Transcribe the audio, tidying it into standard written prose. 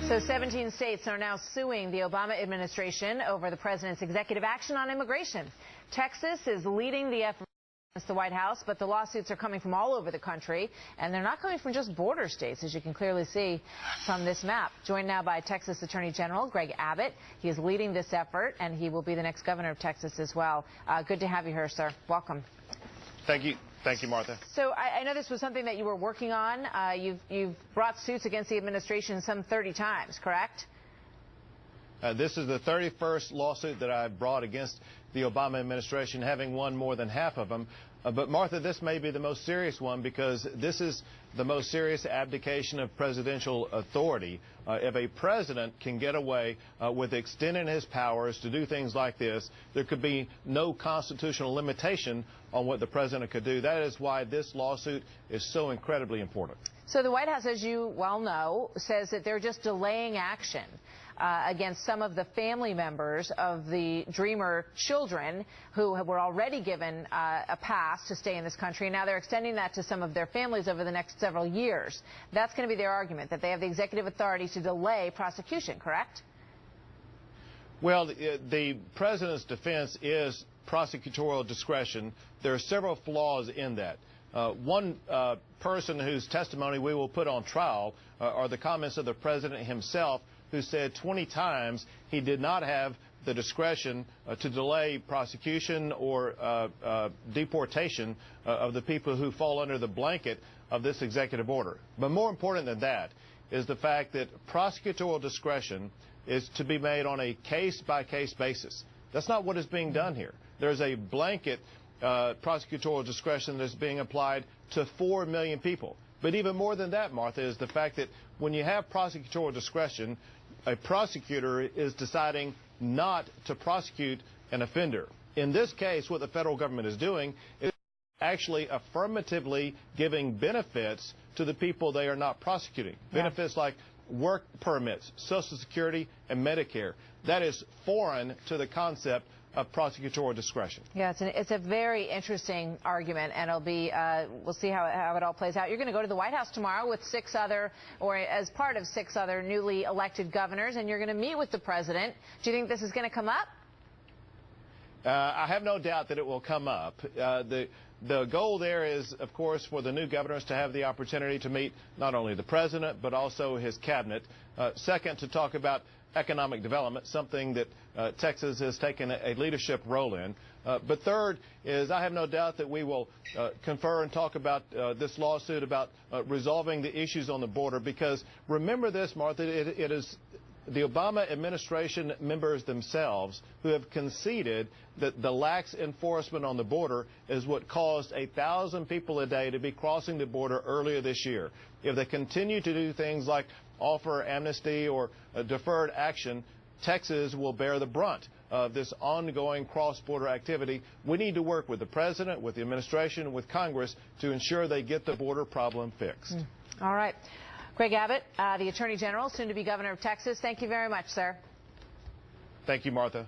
So 17 states are now suing the Obama administration over the president's executive action on immigration. Texas is leading the effort against the White House, but the lawsuits are coming from all over the country, and they're not coming from just border states, as you can clearly see from this map. Joined now by Texas Attorney General Greg Abbott. He is leading this effort, and he will be the next governor of Texas as well. Good to have you here, sir. Welcome. Thank you. Thank you, Martha. So I know this was something that you were working on. You've brought suits against the administration some 30 times, correct? This is the 31st lawsuit that I've brought against the Obama administration, having won more than half of them. But, Martha, this may be the most serious one because this is the most serious abdication of presidential authority. If a president can get away with extending his powers to do things like this, there could be no constitutional limitation on what the president could do. That is why this lawsuit is so incredibly important. So the White House, as you well know, says that they're just delaying action against some of the family members of the Dreamer children who were already given a pass to stay in this country. Now they're extending that to some of their families over the next several years. That's going to be their argument, that they have the executive authority to delay prosecution, correct? Well, the president's defense is prosecutorial discretion. There are several flaws in that. One person whose testimony we will put on trial are the comments of the president himself, who said 20 times he did not have the discretion to delay prosecution or deportation of the people who fall under the blanket of this executive order. But more important than that is the fact that prosecutorial discretion is to be made on a case-by-case basis. That's not what is being done here. There's a blanket prosecutorial discretion that's being applied to 4 million people. But even more than that, Martha, is the fact that when you have prosecutorial discretion, a prosecutor is deciding not to prosecute an offender. In this case, what the federal government is doing is actually affirmatively giving benefits to the people they are not prosecuting. Yeah. Benefits like work permits, Social Security, and Medicare. That is foreign to the concept of prosecutorial discretion. Yeah, it's a very interesting argument, and it'll be we'll see how it all plays out. You're going to go to the White House tomorrow with as part of 6 other newly elected governors, and you're going to meet with the president. Do you think this is going to come up? I have no doubt that it will come up. The goal there is, of course, for the new governors to have the opportunity to meet not only the president but also his cabinet. Second, to talk about economic development, something that Texas has taken a leadership role in. But third is I have no doubt that we will confer and talk about this lawsuit, about resolving the issues on the border, because remember this, Martha, it is the Obama administration members themselves who have conceded that the lax enforcement on the border is what caused 1,000 people a day to be crossing the border earlier this year. If they continue to do things like offer amnesty or deferred action, Texas will bear the brunt of this ongoing cross-border activity. We need to work with the president, with the administration, with Congress to ensure they get the border problem fixed. All right. Greg Abbott, the Attorney General, soon to be governor of Texas. Thank you very much, sir. Thank you, Martha.